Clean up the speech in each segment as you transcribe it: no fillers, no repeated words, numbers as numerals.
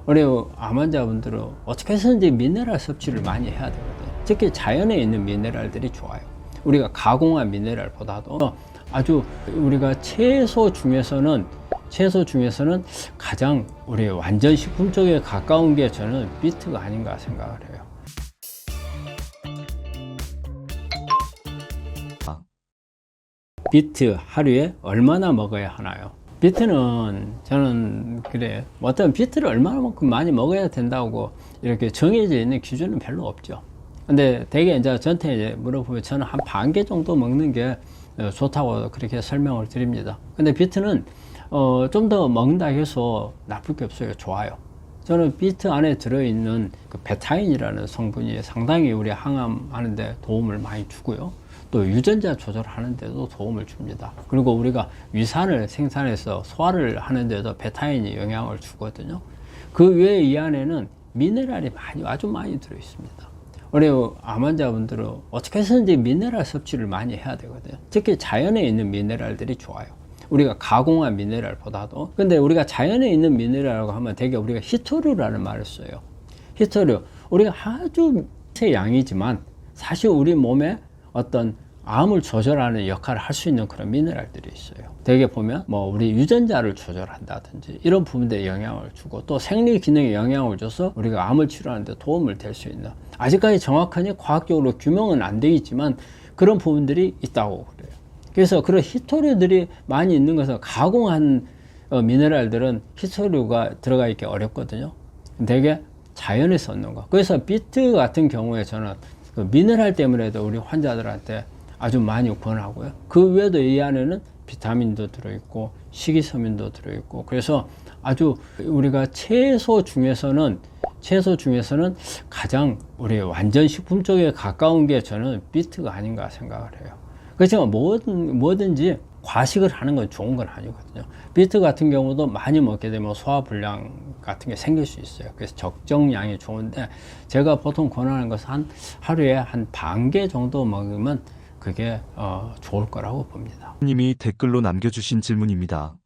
우리 암 환자분들은 어떻게 해서든지 미네랄 섭취를 많이 해야 되거든요. 특히 자연에 있는 미네랄들이 좋아요. 우리가 가공한 미네랄보다도 아주 우리가 채소 중에서는 가장 우리 완전 식품 쪽에 가까운 게 저는 비트가 아닌가 생각을 해요. 비트 하루에 얼마나 먹어야 하나요? 비트는 저는 그래요. 어떤 비트를 얼마만큼 많이 먹어야 된다고 이렇게 정해져 있는 기준은 별로 없죠. 근데 대개 이제 저한테 이제 물어보면 저는 한 반 개 정도 먹는 게 좋다고 그렇게 설명을 드립니다. 근데 비트는 좀 더 먹는다 해서 나쁠 게 없어요. 좋아요. 저는 비트 안에 들어있는 그 베타인이라는 성분이 상당히 우리 항암 하는데 도움을 많이 주고요. 또 유전자 조절하는 데도 도움을 줍니다. 그리고 우리가 위산을 생산해서 소화를 하는 데도 베타인이 영향을 주거든요. 그 외에 이 안에는 미네랄이 아주 많이 들어 있습니다. 우리 암 환자분들은 어떻게 해서든지 미네랄 섭취를 많이 해야 되거든요. 특히 자연에 있는 미네랄들이 좋아요. 우리가 가공한 미네랄보다도. 근데 우리가 자연에 있는 미네랄이라고 하면 되게 우리가 히토류라는 말을 써요. 히토류. 우리가 아주 세 양이지만 사실 우리 몸에 어떤 암을 조절하는 역할을 할 수 있는 그런 미네랄들이 있어요. 되게 보면 뭐 우리 유전자를 조절한다든지 이런 부분에 영향을 주고 또 생리 기능에 영향을 줘서 우리가 암을 치료하는 데 도움을 될 수 있는, 아직까지 정확하게 과학적으로 규명은 안 되어 있지만 그런 부분들이 있다고 그래요. 그래서 그런 히토류들이 많이 있는 것은 가공한 미네랄들은 히토류가 들어가 있기 어렵거든요. 되게 자연에서 얻는 거. 그래서 비트 같은 경우에 저는 그 미네랄 때문에도 우리 환자들한테 아주 많이 권하고요. 그 외에도 이 안에는 비타민도 들어있고 식이섬유도 들어있고, 그래서 아주 우리가 채소 중에서는 가장 우리 완전 식품 쪽에 가까운 게 저는 비트가 아닌가 생각을 해요. 그렇지만 뭐든지 과식을 하는 건 좋은 건 아니거든요. 비트 같은 경우도 많이 먹게 되면 소화불량 같은 게 생길 수 있어요. 그래서 적정량이 좋은데 제가 보통 권하는 것은 하루에 한 반 개 정도 먹으면 그게 좋을 거라고 봅니다. 님이 댓글로 남겨주신 질문입니다.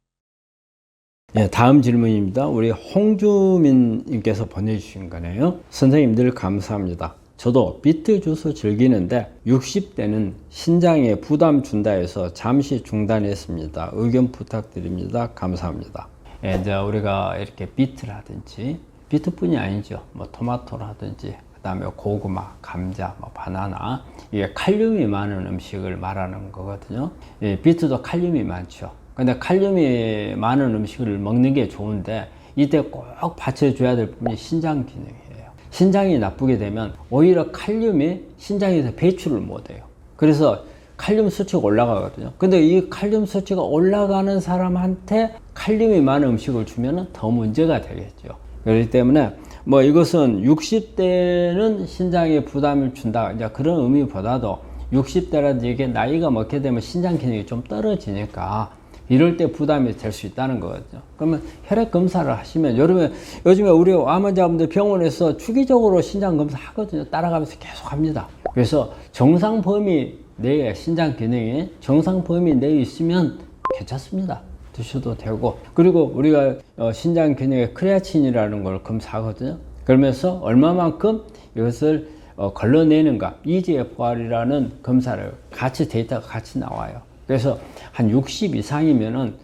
네, 다음 질문입니다. 우리 홍주민님께서 보내주신 거네요. 선생님들 감사합니다. 저도 비트 주스 즐기는데 60대는 신장에 부담 준다 해서 잠시 중단했습니다. 의견 부탁드립니다. 감사합니다. 예, 이제 우리가 이렇게 비트라든지, 비트뿐이 아니죠. 뭐 토마토라든지, 그 다음에 고구마, 감자, 뭐 바나나, 이게 칼륨이 많은 음식을 말하는 거거든요. 예, 비트도 칼륨이 많죠. 근데 칼륨이 많은 음식을 먹는 게 좋은데 이때 꼭 받쳐줘야 될 부분이 신장 기능이에요. 신장이 나쁘게 되면 오히려 칼륨이 신장에서 배출을 못해요. 그래서 칼륨 수치가 올라가거든요. 근데 이 칼륨 수치가 올라가는 사람한테 칼륨이 많은 음식을 주면 더 문제가 되겠죠. 그렇기 때문에 뭐 이것은 60대는 신장에 부담을 준다, 이제 그런 의미보다도 60대라든지 이게 나이가 먹게 되면 신장 기능이 좀 떨어지니까 이럴 때 부담이 될 수 있다는 거거든요. 그러면 혈액 검사를 하시면, 요즘에 우리 암 환자분들 병원에서 주기적으로 신장 검사 하거든요. 따라가면서 계속 합니다. 그래서 정상 범위 내에 신장 기능이 정상 범위 내에 있으면 괜찮습니다. 드셔도 되고, 그리고 우리가 신장 기능의 크레아틴이라는 걸 검사하거든요. 그러면서 얼마만큼 이것을 걸러내는가, EGFR이라는 검사를 같이, 데이터가 같이 나와요. 그래서 한 60 이상이면은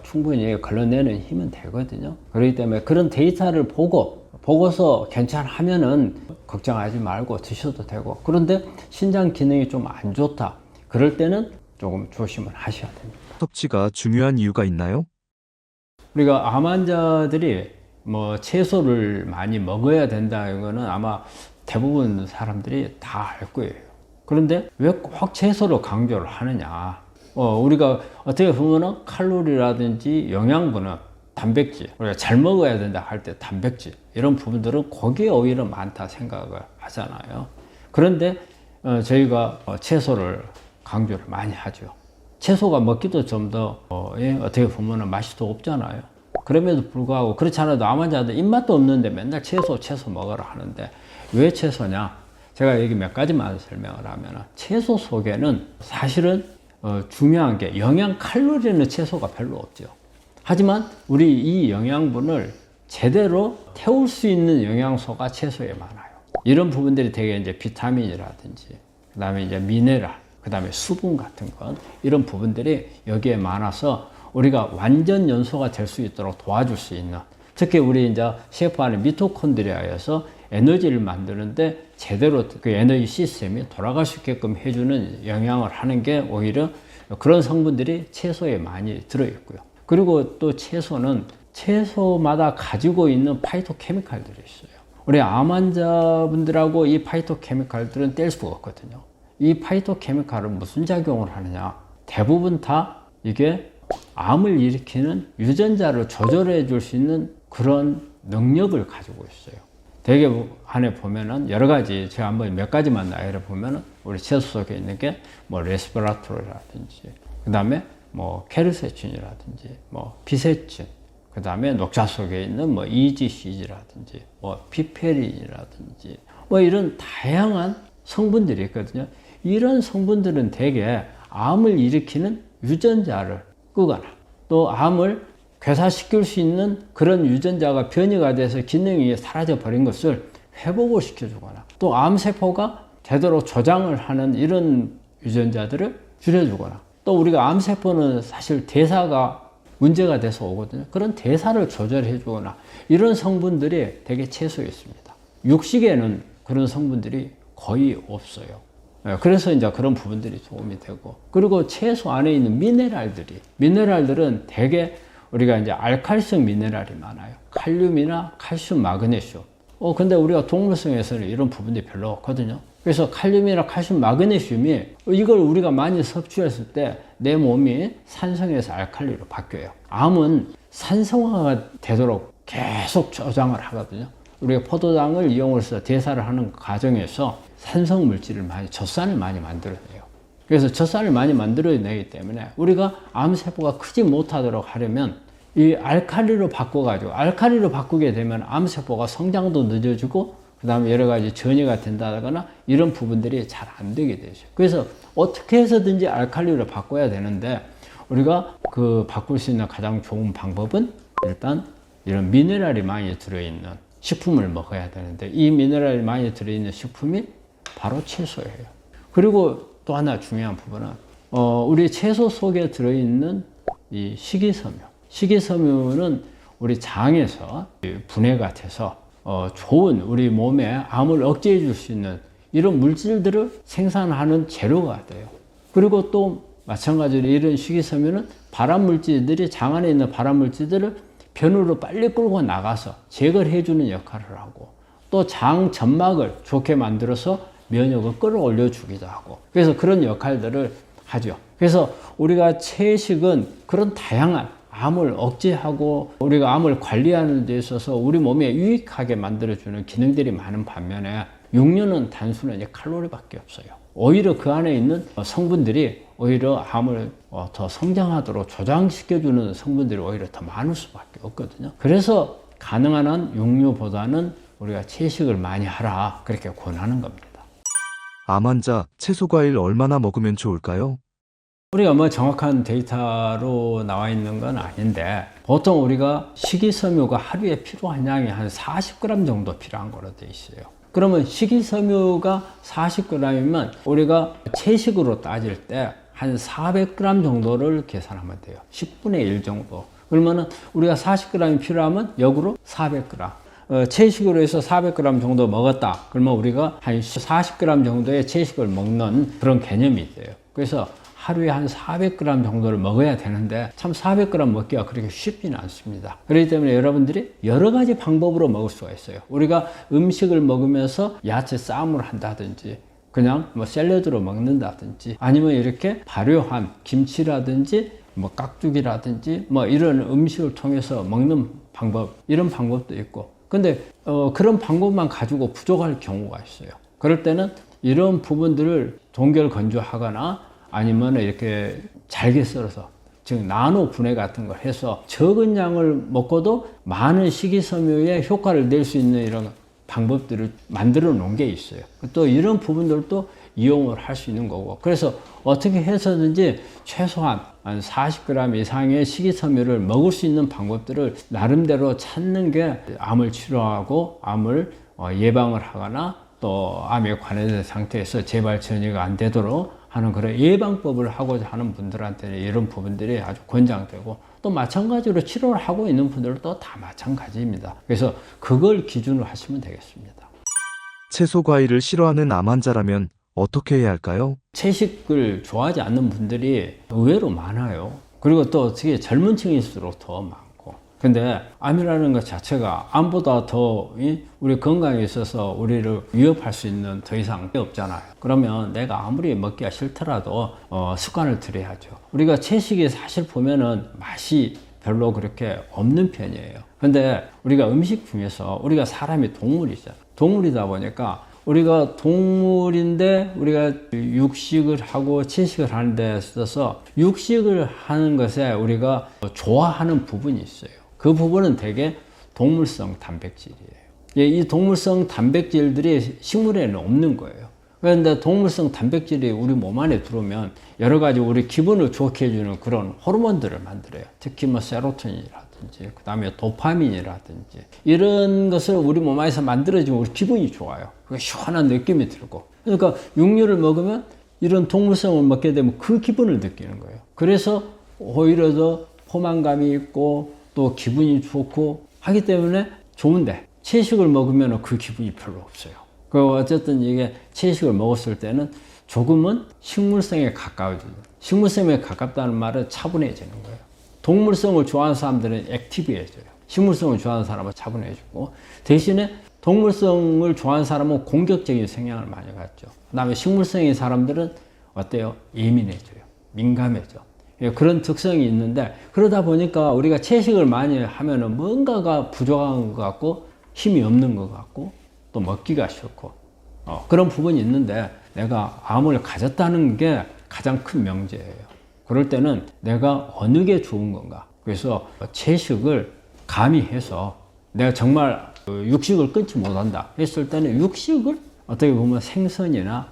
충분히 걸러내는 힘은 되거든요. 그렇기 때문에 그런 데이터를 보고서 괜찮으면은 걱정하지 말고 드셔도 되고, 그런데 신장 기능이 좀 안 좋다, 그럴 때는 조금 조심을 하셔야 됩니다. 섭취가 중요한 이유가 있나요? 우리가 암 환자들이 뭐 채소를 많이 먹어야 된다는 거는 아마 대부분 사람들이 다 알 거예요. 그런데 왜 꼭 채소로 강조를 하느냐? 우리가 어떻게 보면은 칼로리라든지 영양분은 단백질, 우리가 잘 먹어야 된다 할 때 단백질, 이런 부분들은 거기에 오히려 많다 생각을 하잖아요. 그런데 저희가 채소를 강조를 많이 하죠. 채소가 먹기도 좀 더 어떻게 보면은 맛이 더 없잖아요. 그럼에도 불구하고, 그렇지 않아도 암 환자들 입맛도 없는데 맨날 채소 먹으라 하는데 왜 채소냐? 제가 여기 몇 가지만 설명을 하면, 채소 속에는 사실은 중요한 게 영양 칼로리는 채소가 별로 없죠. 하지만 우리 이 영양분을 제대로 태울 수 있는 영양소가 채소에 많아요. 이런 부분들이 되게 이제 비타민이라든지, 그 다음에 이제 미네랄, 그 다음에 수분 같은 것, 이런 부분들이 여기에 많아서 우리가 완전 연소가 될 수 있도록 도와줄 수 있는, 특히 우리 이제 셰프 안에 미토콘드리아에서 에너지를 만드는데 제대로 그 에너지 시스템이 돌아갈 수 있게끔 해주는 영향을 하는 게 오히려 그런 성분들이 채소에 많이 들어있고요. 그리고 또 채소는 채소마다 가지고 있는 파이토케미칼들이 있어요. 우리 암 환자분들하고 이 파이토케미칼들은 뗄 수가 없거든요. 이 파이토케미칼은 무슨 작용을 하느냐? 대부분 다 이게 암을 일으키는 유전자를 조절해 줄 수 있는 그런 능력을 가지고 있어요. 대개 안에 보면은 여러 가지, 제가 한번 몇 가지만 나열해 보면은 우리 채소 속에 있는 게 뭐 레스베라트로라든지, 그 다음에 뭐 케르세틴이라든지, 뭐 피세친, 그 다음에 녹차 속에 있는 뭐 EGCG라든지, 뭐 피페린이라든지, 뭐 이런 다양한 성분들이 있거든요. 이런 성분들은 대개 암을 일으키는 유전자를 끄거나 또 암을 괴사시킬 수 있는 그런 유전자가 변이가 돼서 기능이 사라져 버린 것을 회복을 시켜주거나 또 암세포가 제대로 조장을 하는 이런 유전자들을 줄여주거나 또 우리가 암세포는 사실 대사가 문제가 돼서 오거든요. 그런 대사를 조절해 주거나 이런 성분들이 되게 채소에 있습니다. 육식에는 그런 성분들이 거의 없어요. 그래서 이제 그런 부분들이 도움이 되고, 그리고 채소 안에 있는 미네랄들은 대개 우리가 이제 알칼리성 미네랄이 많아요. 칼륨이나 칼슘, 마그네슘. 근데 우리가 동물성에서는 이런 부분이 별로 없거든요. 그래서 칼륨이나 칼슘, 마그네슘이 이걸 우리가 많이 섭취했을 때 내 몸이 산성에서 알칼리로 바뀌어요. 암은 산성화가 되도록 계속 저장을 하거든요. 우리가 포도당을 이용해서 대사를 하는 과정에서 산성 물질을 젖산을 많이 만들어내요. 그래서 젖산을 많이 만들어내기 때문에 우리가 암세포가 크지 못하도록 하려면 이 알칼리로 바꾸게 되면 암세포가 성장도 늦어지고 그 다음에 여러 가지 전이가 된다거나 이런 부분들이 잘 안 되게 되죠. 그래서 어떻게 해서든지 알칼리로 바꿔야 되는데 우리가 그 바꿀 수 있는 가장 좋은 방법은 일단 이런 미네랄이 많이 들어있는 식품을 먹어야 되는데 이 미네랄이 많이 들어있는 식품이 바로 채소예요. 그리고 또 하나 중요한 부분은 우리 채소 속에 들어있는 이 식이섬유는 우리 장에서 분해가 돼서 좋은 우리 몸에 암을 억제해 줄 수 있는 이런 물질들을 생산하는 재료가 돼요. 그리고 또 마찬가지로 이런 식이섬유는 발암물질들이 장 안에 있는 발암물질들을 변으로 빨리 끌고 나가서 제거를 해주는 역할을 하고 또 장 점막을 좋게 만들어서 면역을 끌어올려 주기도 하고 그래서 그런 역할들을 하죠. 그래서 우리가 채식은 그런 다양한 암을 억제하고 우리가 암을 관리하는 데 있어서 우리 몸에 유익하게 만들어주는 기능들이 많은 반면에 육류는 단순한 칼로리밖에 없어요. 오히려 그 안에 있는 성분들이 오히려 암을 더 성장하도록 조장시켜주는 성분들이 오히려 더 많을 수밖에 없거든요. 그래서 가능한 한 육류보다는 우리가 채식을 많이 하라 그렇게 권하는 겁니다. 암 환자 채소 과일 얼마나 먹으면 좋을까요? 우리가 뭐 정확한 데이터로 나와 있는 건 아닌데 보통 우리가 식이섬유가 하루에 필요한 양이 한 40g 정도 필요한 거로 돼 있어요. 그러면 식이섬유가 40g이면 우리가 채식으로 따질 때 한 400g 정도를 계산하면 돼요. 10분의 1 정도. 그러면은 우리가 40g이 필요하면 역으로 400g. 채식으로 해서 400g 정도 먹었다. 그러면 우리가 한 40g 정도의 채식을 먹는 그런 개념이 돼요. 그래서 하루에 한 400g 정도를 먹어야 되는데 참 400g 먹기가 그렇게 쉽지는 않습니다. 그렇기 때문에 여러분들이 여러 가지 방법으로 먹을 수가 있어요. 우리가 음식을 먹으면서 야채 쌈을 한다든지 그냥 뭐 샐러드로 먹는다든지 아니면 이렇게 발효한 김치라든지 뭐 깍두기라든지 뭐 이런 음식을 통해서 먹는 방법 이런 방법도 있고 근데 그런 방법만 가지고 부족할 경우가 있어요. 그럴 때는 이런 부분들을 동결 건조하거나 아니면 이렇게 잘게 썰어서 즉 나노 분해 같은 걸 해서 적은 양을 먹고도 많은 식이섬유의 효과를 낼 수 있는 이런 방법들을 만들어 놓은 게 있어요. 또 이런 부분들도 이용을 할 수 있는 거고, 그래서 어떻게 해서든지 최소한 한 40g 이상의 식이섬유를 먹을 수 있는 방법들을 나름대로 찾는 게 암을 치료하고 암을 예방을 하거나 또 암에 관해된 상태에서 재발 전이가 안 되도록 하는 그런 예방법을 하고자 하는 분들한테는 이런 부분들이 아주 권장되고, 또 마찬가지로 치료를 하고 있는 분들도 다 마찬가지입니다. 그래서 그걸 기준으로 하시면 되겠습니다. 채소 과일을 싫어하는 암 환자라면 어떻게 해야 할까요? 채식을 좋아하지 않는 분들이 의외로 많아요. 그리고 또 특히 젊은 층일수록 더 많고. 근데 암이라는 것 자체가 암보다 더 우리 건강에 있어서 우리를 위협할 수 있는 더 이상 없잖아요. 그러면 내가 아무리 먹기가 싫더라도 습관을 들여야죠. 우리가 채식이 사실 보면은 맛이 별로 그렇게 없는 편이에요. 근데 우리가 음식 중에서 우리가 사람이 동물이잖아요. 동물이다 보니까 우리가 동물인데 우리가 육식을 하고 채식을 하는 데 있어서 육식을 하는 것에 우리가 좋아하는 부분이 있어요. 그 부분은 대개 동물성 단백질이에요. 이 동물성 단백질들이 식물에는 없는 거예요. 그런데 동물성 단백질이 우리 몸 안에 들어오면 여러 가지 우리 기분을 좋게 해주는 그런 호르몬들을 만들어요. 특히 뭐 세로토닌이라든지 그 다음에 도파민이라든지 이런 것을 우리 몸 안에서 만들어지면 우리 기분이 좋아요. 시원한 느낌이 들고, 그러니까 육류를 먹으면 이런 동물성을 먹게 되면 그 기분을 느끼는 거예요. 그래서 오히려 더 포만감이 있고 또 기분이 좋고 하기 때문에 좋은데, 채식을 먹으면 그 기분이 별로 없어요. 어쨌든 이게 채식을 먹었을 때는 조금은 식물성에 가까워지죠. 식물성에 가깝다는 말은 차분해지는 거예요. 동물성을 좋아하는 사람들은 액티브해져요. 식물성을 좋아하는 사람은 차분해지고, 대신에 동물성을 좋아하는 사람은 공격적인 성향을 많이 갖죠. 그 다음에 식물성인 사람들은 어때요? 예민해져요. 민감해져. 그런 특성이 있는데, 그러다 보니까 우리가 채식을 많이 하면은 뭔가가 부족한 것 같고 힘이 없는 것 같고 또 먹기가 싫고 그런 부분이 있는데, 내가 암을 가졌다는 게 가장 큰 명제예요. 그럴 때는 내가 어느 게 좋은 건가. 그래서 채식을 감히 해서 내가 정말 육식을 끊지 못한다 했을 때는 육식을 어떻게 보면 생선이나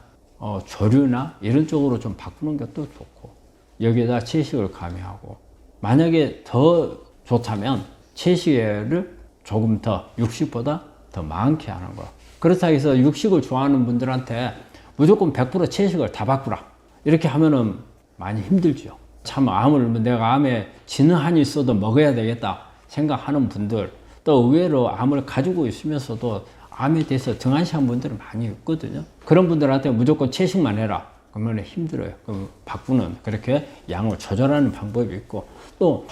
조류나 이런 쪽으로 좀 바꾸는 것도 좋고, 여기에다 채식을 가미하고, 만약에 더 좋다면 채식을 조금 더 육식보다 더 많게 하는 거. 그렇다 해서 육식을 좋아하는 분들한테 무조건 100% 채식을 다 바꾸라 이렇게 하면은 많이 힘들죠. 참 암을 내가 암에 지는 한이 있어도 먹어야 되겠다 생각하는 분들, 또 의외로 암을 가지고 있으면서도 암에 대해서 등한시한 분들은 많이 있거든요. 그런 분들한테 무조건 채식만 해라 그러면 힘들어요. 그럼 바꾸는, 그렇게 양을 조절하는 방법이 있고, 또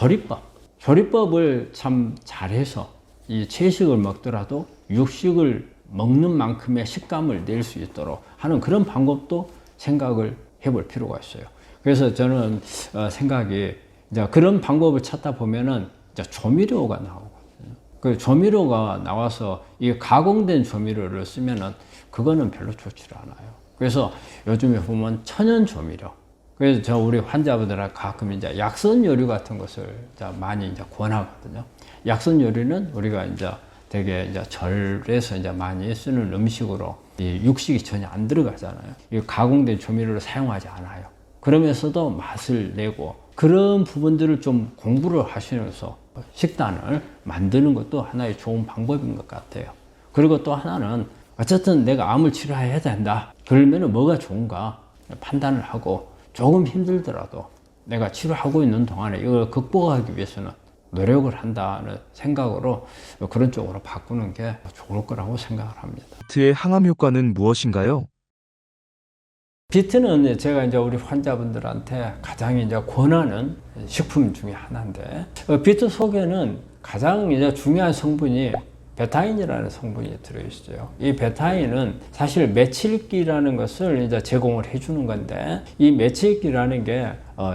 조리법을 참 잘해서 이 채식을 먹더라도 육식을 먹는 만큼의 식감을 낼 수 있도록 하는 그런 방법도 생각을 해볼 필요가 있어요. 그래서 저는 생각이, 이제 그런 방법을 찾다 보면은 이제 조미료가 나오거든요. 그 조미료가 나와서 이 가공된 조미료를 쓰면은 그거는 별로 좋지 않아요. 그래서 요즘에 보면 천연 조미료. 그래서 우리 환자분들은 가끔 이제 약선 요리 같은 것을 많이 이제 권하거든요. 약선 요리는 우리가 이제 되게 이제 절에서 이제 많이 쓰는 음식으로 이 육식이 전혀 안 들어가잖아요. 이 가공된 조미료를 사용하지 않아요. 그러면서도 맛을 내고, 그런 부분들을 좀 공부를 하시면서 식단을 만드는 것도 하나의 좋은 방법인 것 같아요. 그리고 또 하나는 어쨌든 내가 암을 치료해야 된다. 그러면 뭐가 좋은가 판단을 하고, 조금 힘들더라도 내가 치료하고 있는 동안에 이걸 극복하기 위해서는 노력을 한다는 생각으로 그런 쪽으로 바꾸는 게 좋을 거라고 생각을 합니다. 비트의 항암 효과는 무엇인가요? 비트는 제가 이제 우리 환자분들한테 가장 이제 권하는 식품 중에 하나인데, 비트 속에는 가장 이제 중요한 성분이 베타인이라는 성분이 들어있어요. 이 베타인은 사실 메칠기라는 것을 이제 제공을 해주는 건데, 이 메칠기라는 게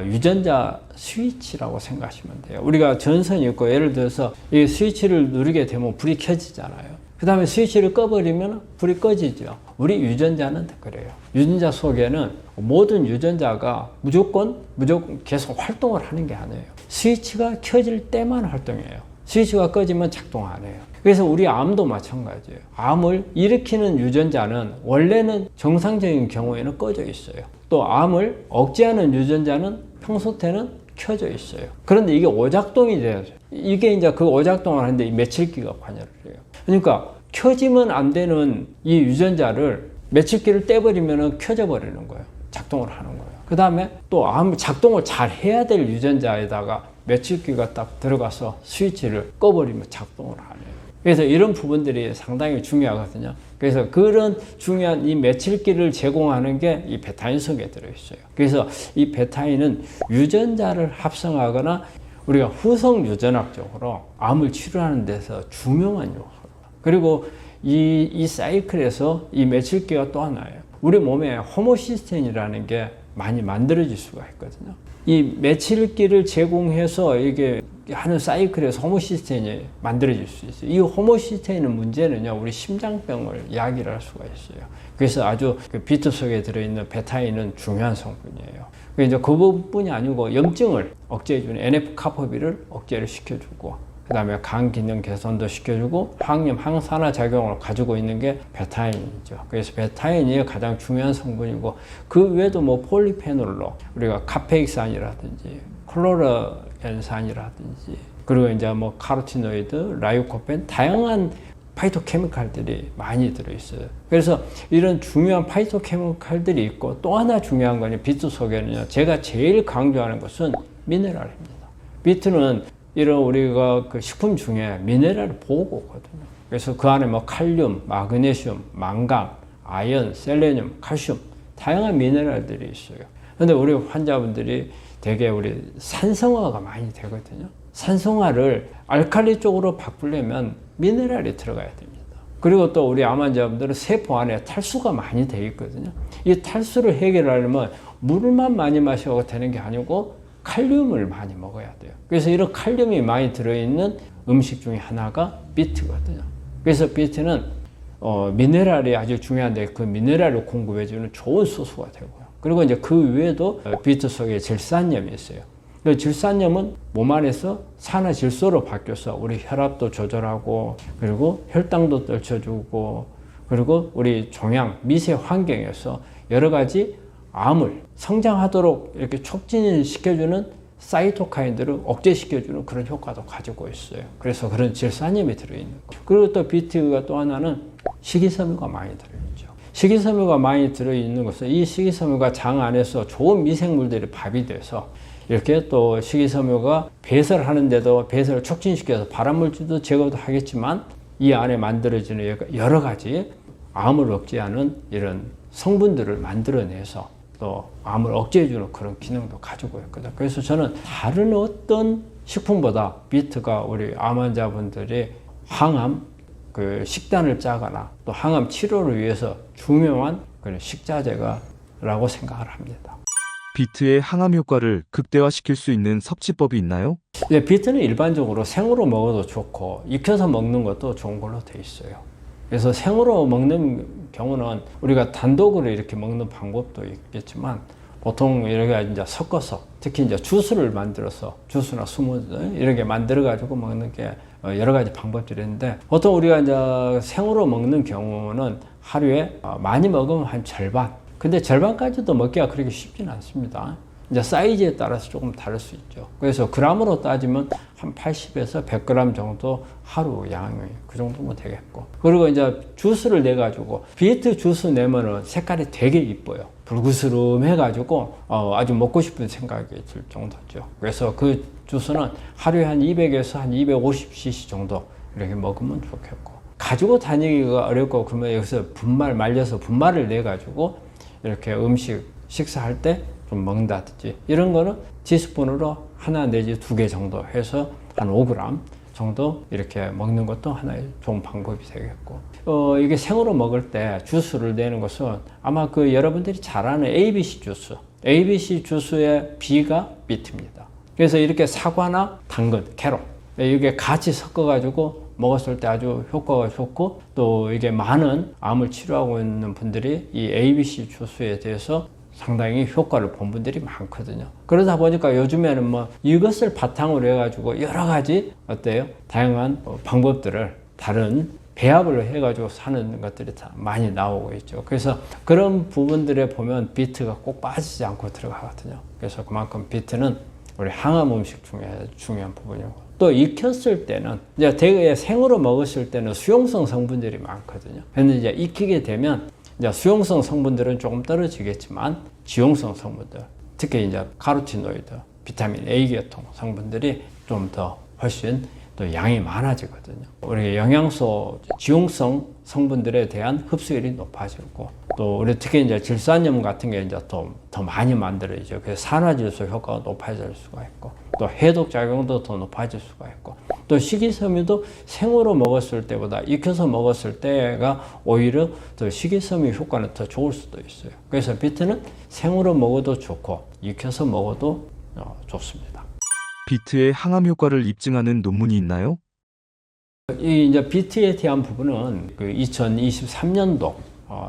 유전자 스위치라고 생각하시면 돼요. 우리가 전선이 있고, 예를 들어서 이 스위치를 누르게 되면 불이 켜지잖아요. 그 다음에 스위치를 꺼버리면 불이 꺼지죠. 우리 유전자는 그래요. 유전자 속에는 모든 유전자가 무조건 계속 활동을 하는 게 아니에요. 스위치가 켜질 때만 활동해요. 스위치가 꺼지면 작동 안 해요. 그래서 우리 암도 마찬가지예요. 암을 일으키는 유전자는 원래는 정상적인 경우에는 꺼져 있어요. 또 암을 억제하는 유전자는 평소 때는 켜져 있어요. 그런데 이게 오작동이 돼요. 이게 이제 그 오작동을 하는데 이 메칠기가 관여를 해요. 그러니까 켜지면 안 되는 이 유전자를 메칠기를 떼버리면 켜져 버리는 거예요. 작동을 하는 거예요. 그 다음에 또 암 작동을 잘 해야 될 유전자에다가 메칠기가 딱 들어가서 스위치를 꺼버리면 작동을 안 해요. 그래서 이런 부분들이 상당히 중요하거든요. 그래서 그런 중요한 이 메칠기를 제공하는 게 이 베타인 속에 들어있어요. 그래서 이 베타인은 유전자를 합성하거나 우리가 후성 유전학적으로 암을 치료하는 데서 중요한 역할을. 그리고 이 사이클에서 이 메칠기가 또 하나예요. 우리 몸에 호모시스테인이라는 게 많이 만들어질 수가 있거든요. 이 메칠기를 제공해서 이게 하는 사이클에서 호모시스테인이 만들어질 수 있어요. 이 호모시스테인의 문제는요, 우리 심장병을 야기를 할 수가 있어요. 그래서 아주 그 비트 속에 들어있는 베타인은 중요한 성분이에요. 이제 그 부분뿐이 아니고 염증을 억제해주는 NF-카포비를 억제를 시켜주고, 그 다음에 간 기능 개선도 시켜주고 항염, 항산화 작용을 가지고 있는 게 베타인이죠. 그래서 베타인이 가장 중요한 성분이고 그 외에도 뭐 폴리페놀로 우리가 카페익산이라든지 클로로엔산이라든지 그리고 이제 뭐 카로티노이드, 라이코펜 다양한 파이토케미칼들이 많이 들어있어요. 그래서 이런 중요한 파이토케미칼들이 있고 또 하나 중요한 거는 비트 속에는요, 제가 제일 강조하는 것은 미네랄입니다. 비트는 이런 우리가 그 식품 중에 미네랄 보고거든요. 그래서 그 안에 뭐 칼륨, 마그네슘, 망강, 아연, 셀레늄, 칼슘 다양한 미네랄들이 있어요. 근데 우리 환자분들이 되게 우리 산성화가 많이 되거든요. 산성화를 알칼리 쪽으로 바꾸려면 미네랄이 들어가야 됩니다. 그리고 또 우리 암 환자분들은 세포 안에 탈수가 많이 돼 있거든요. 이 탈수를 해결하려면 물만 많이 마셔도 되는 게 아니고 칼륨을 많이 먹어야 돼요. 그래서 이런 칼륨이 많이 들어있는 음식 중에 하나가 비트거든요. 그래서 비트는 미네랄이 아주 중요한데 그 미네랄을 공급해주는 좋은 소스가 되고요. 그리고 이제 그 외에도 비트 속에 질산염이 있어요. 그 질산염은 몸 안에서 산화질소로 바뀌어서 우리 혈압도 조절하고 그리고 혈당도 떨쳐주고 그리고 우리 종양, 미세 환경에서 여러 가지 암을 성장하도록 이렇게 촉진시켜주는 사이토카인들을 억제시켜주는 그런 효과도 가지고 있어요. 그래서 그런 질산염이 들어있는 거. 그리고 또 비트가 또 하나는 식이섬유가 많이 들어있죠. 식이섬유가 많이 들어있는 것은 이 식이섬유가 장 안에서 좋은 미생물들이 밥이 돼서 이렇게 또 식이섬유가 배설하는데도 배설을 촉진시켜서 발암물질도 제거도 하겠지만 이 안에 만들어지는 여러 가지 암을 억제하는 이런 성분들을 만들어내서 또 암을 억제해주는 그런 기능도 가지고 있거든요. 그래서 저는 다른 어떤 식품보다 비트가 우리 암 환자분들이 항암 그 식단을 짜거나 또 항암 치료를 위해서 중요한 그런 식자재가라고 생각을 합니다. 비트의 항암 효과를 극대화시킬 수 있는 섭취법이 있나요? 네, 비트는 일반적으로 생으로 먹어도 좋고 익혀서 먹는 것도 좋은 걸로 돼 있어요. 그래서 생으로 먹는 경우는 우리가 단독으로 이렇게 먹는 방법도 있겠지만 보통 이렇게 이제 섞어서 특히 이제 주스를 만들어서 주스나 스무디 이렇게 만들어 가지고 먹는 게 여러 가지 방법들이 있는데 보통 우리가 이제 생으로 먹는 경우는 하루에 많이 먹으면 한 절반. 근데 절반까지도 먹기가 그렇게 쉽지는 않습니다. 이제 사이즈에 따라서 조금 다를 수 있죠. 그래서 그램으로 따지면 한 80에서 100g 정도 하루 양이 그 정도면 되겠고. 그리고 이제 주스를 내가지고 비트 주스 내면은 색깔이 되게 이뻐요. 불그스름해가지고 아주 먹고 싶은 생각이 들 정도죠. 그래서 그 주스는 하루에 한 200에서 한 250cc 정도 이렇게 먹으면 좋겠고. 가지고 다니기가 어렵고 그러면 여기서 말려서 분말을 내가지고 이렇게 식사할 때 좀 먹는다든지 이런 거는 티스푼으로 하나 내지 2개 정도 해서 한 5g 정도 이렇게 먹는 것도 하나의 좋은 방법이 되겠고 이게 생으로 먹을 때 주스를 내는 것은 아마 그 여러분들이 잘 아는 ABC 주스의 B가 비트입니다. 그래서 이렇게 사과나 당근, 캐럿 이게 같이 섞어 가지고 먹었을 때 아주 효과가 좋고 또 이게 많은 암을 치료하고 있는 분들이 이 ABC 주스에 대해서 상당히 효과를 본 분들이 많거든요. 그러다 보니까 요즘에는 뭐 이것을 바탕으로 해가지고 여러 가지 어때요? 다양한 방법들을 다른 배합을 해가지고 사는 것들이 다 많이 나오고 있죠. 그래서 그런 부분들에 보면 비트가 꼭 빠지지 않고 들어가거든요. 그래서 그만큼 비트는 우리 항암 음식 중에 중요한 부분이고, 또 익혔을 때는 이제 대개 생으로 먹었을 때는 수용성 성분들이 많거든요. 그런데 이제 익히게 되면 이제 수용성 성분들은 조금 떨어지겠지만 지용성 성분들, 특히 이제 카로티노이드, 비타민 A 계통 성분들이 좀 더 훨씬 또 양이 많아지거든요. 우리 영양소 지용성 성분들에 대한 흡수율이 높아지고, 또 우리 특히 이제 질소안염 같은 게 이제 더 많이 만들어지죠. 그래서 산화질소 효과가 높아질 수가 있고, 또 해독 작용도 더 높아질 수가 있고, 또 식이섬유도 생으로 먹었을 때보다 익혀서 먹었을 때가 오히려 더 식이섬유 효과는 더 좋을 수도 있어요. 그래서 비트는 생으로 먹어도 좋고 익혀서 먹어도 좋습니다. 비트의 항암 효과를 입증하는 논문이 있나요? 이 이제 비트에 대한 부분은 그 2023년도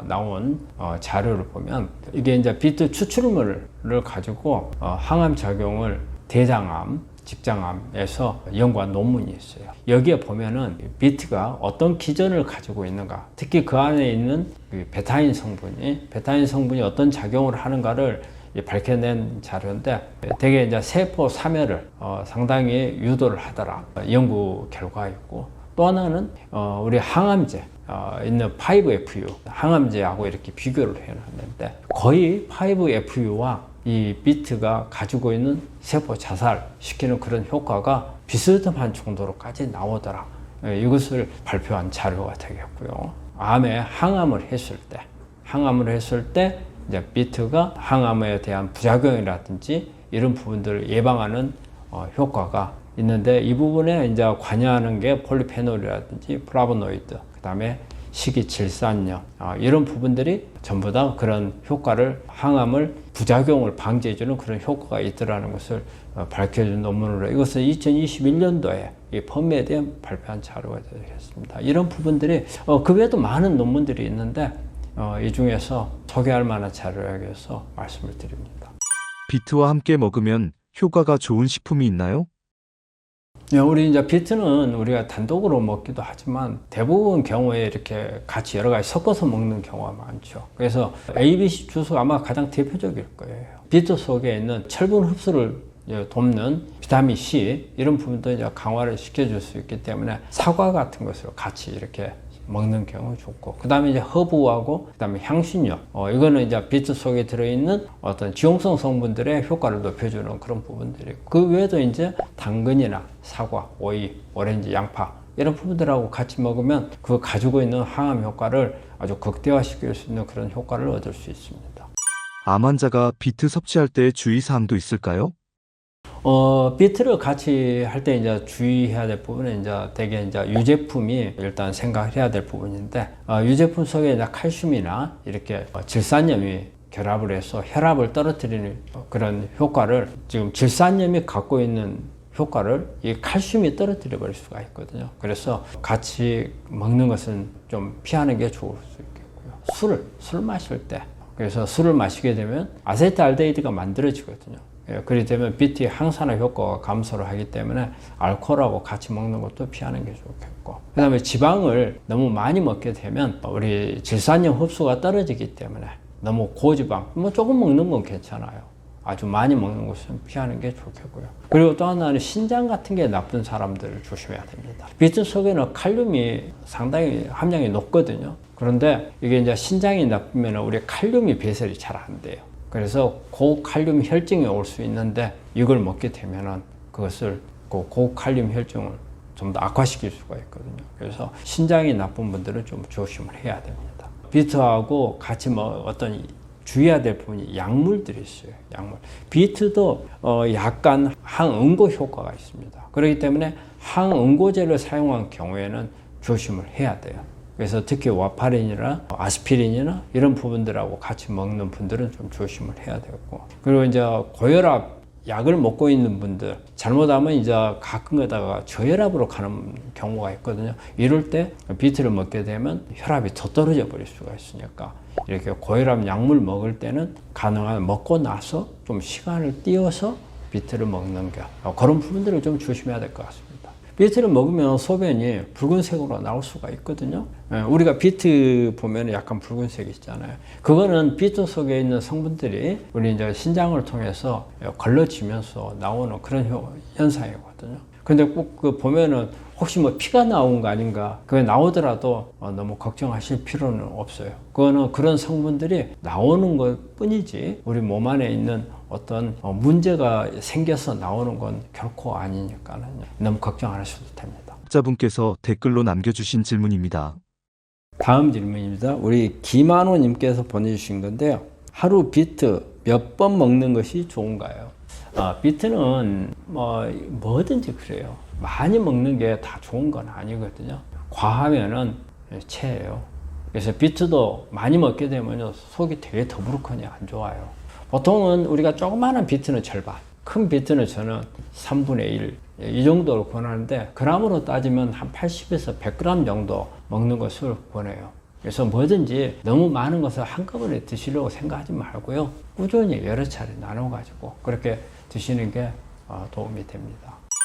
나온 자료를 보면, 이게 이제 비트 추출물을 가지고 항암 작용을 대장암, 직장암에서 연구한 논문이 있어요. 여기에 보면은 비트가 어떤 기전을 가지고 있는가, 특히 그 안에 있는 베타인 성분이 어떤 작용을 하는가를 밝혀낸 자료인데, 대개 이제 세포 사멸을 상당히 유도를 하더라 연구 결과였고, 또 하나는 우리 항암제 있는 5FU 항암제하고 이렇게 비교를 해놨는데, 거의 5FU와 이 비트가 가지고 있는 세포 자살시키는 그런 효과가 비슷한 정도로까지 나오더라. 이것을 발표한 자료가 되겠고요. 암에 항암을 했을 때 이제 비트가 항암에 대한 부작용이라든지 이런 부분들을 예방하는 효과가 있는데, 이 부분에 이제 관여하는 게 폴리페놀이라든지 플라보노이드, 그 다음에 식이질산염, 이런 부분들이 전부 다 그런 효과를, 항암을 부작용을 방지해주는 그런 효과가 있더라는 것을 밝혀준 논문으로, 이것은 2021년도에 이 펀메드에 발표한 자료가 되겠습니다. 이런 부분들이 그 외에도 많은 논문들이 있는데 이 중에서 소개할 만한 자료에서 말씀을 드립니다. 비트와 함께 먹으면 효과가 좋은 식품이 있나요? 우리 이제 비트는 우리가 단독으로 먹기도 하지만 대부분 경우에 이렇게 같이 여러 가지 섞어서 먹는 경우가 많죠. 그래서 ABC 주스가 아마 가장 대표적일 거예요. 비트 속에 있는 철분 흡수를 돕는 비타민 C, 이런 부분도 이제 강화를 시켜줄 수 있기 때문에 사과 같은 것을 같이 이렇게 먹는 경우 좋고, 그 다음에 이제 허브하고 그 다음에 향신료, 이거는 이제 비트 속에 들어있는 어떤 지용성 성분들의 효과를 높여주는 그런 부분들이 있고, 그 외에도 이제 당근이나 사과, 오이, 오렌지, 양파 이런 부분들하고 같이 먹으면 그 가지고 있는 항암 효과를 아주 극대화시킬 수 있는 그런 효과를 얻을 수 있습니다. 암 환자가 비트 섭취할 때 주의사항도 있을까요? 비트를 같이 할 때 이제 주의해야 될 부분은 이제 대개 이제 유제품이 일단 생각해야 될 부분인데, 유제품 속에 이제 칼슘이나 이렇게 질산염이 결합을 해서 혈압을 떨어뜨리는 그런 효과를, 지금 질산염이 갖고 있는 효과를 이 칼슘이 떨어뜨려 버릴 수가 있거든요. 그래서 같이 먹는 것은 좀 피하는 게 좋을 수 있겠고요. 술 마실 때, 그래서 술을 마시게 되면 아세트알데히드가 만들어지거든요. 그렇게 되면 비트의 항산화 효과가 감소를 하기 때문에 알코올하고 같이 먹는 것도 피하는 게 좋겠고, 그 다음에 지방을 너무 많이 먹게 되면 우리 질산염 흡수가 떨어지기 때문에 너무 고지방, 뭐 조금 먹는 건 괜찮아요. 아주 많이 먹는 것은 피하는 게 좋겠고요. 그리고 또 하나는 신장 같은 게 나쁜 사람들을 조심해야 됩니다. 비트 속에는 칼륨이 상당히 함량이 높거든요. 그런데 이게 이제 신장이 나쁘면 우리 칼륨이 배설이 잘 안 돼요. 그래서 고칼륨 혈증이 올 수 있는데, 이걸 먹게 되면은 그것을 고칼륨 혈증을 좀 더 악화시킬 수가 있거든요. 그래서 신장이 나쁜 분들은 좀 조심을 해야 됩니다. 비트하고 같이 어떤 주의해야 될 부분이 약물들이 있어요. 약물. 비트도 약간 항응고 효과가 있습니다. 그렇기 때문에 항응고제를 사용한 경우에는 조심을 해야 돼요. 그래서 특히 와파린이나 아스피린이나 이런 부분들하고 같이 먹는 분들은 좀 조심을 해야 되고, 그리고 이제 고혈압 약을 먹고 있는 분들 잘못하면 이제 가끔 가다가 저혈압으로 가는 경우가 있거든요. 이럴 때 비트를 먹게 되면 혈압이 더 떨어져 버릴 수가 있으니까 이렇게 고혈압 약물 먹을 때는 가능한 먹고 나서 좀 시간을 띄워서 비트를 먹는 게 그런 부분들을 좀 조심해야 될 것 같습니다. 비트를 먹으면 소변이 붉은색으로 나올 수가 있거든요. 우리가 비트 보면 약간 붉은색이 있잖아요. 그거는 비트 속에 있는 성분들이 우리 이제 신장을 통해서 걸러지면서 나오는 그런 현상이거든요. 근데 꼭 그 보면은 혹시 뭐 피가 나온 거 아닌가, 그게 나오더라도 너무 걱정하실 필요는 없어요. 그거는 그런 성분들이 나오는 것 뿐이지 우리 몸 안에 있는 어떤 문제가 생겨서 나오는 건 결코 아니니까는 너무 걱정 안 하셔도 됩니다. 자분께서 댓글로 남겨주신 질문입니다. 다음 질문입니다. 우리 김한호님께서 보내주신 건데요. 하루 비트 몇 번 먹는 것이 좋은가요? 비트는 뭐든지 그래요. 많이 먹는 게 다 좋은 건 아니거든요. 과하면은 체해요. 그래서 비트도 많이 먹게 되면 속이 되게 더부룩하니 안 좋아요. 보통은 우리가 조그마한 비트는 절반, 큰 비트는 저는 3분의 1, 이 정도를 권하는데 그람으로 따지면 한 80에서 100g 정도 먹는 것을 권해요. 그래서 뭐든지 너무 많은 것을 한꺼번에 드시려고 생각하지 말고요. 꾸준히 여러 차례 나눠가지고 그렇게 드시는 게 도움이 됩니다.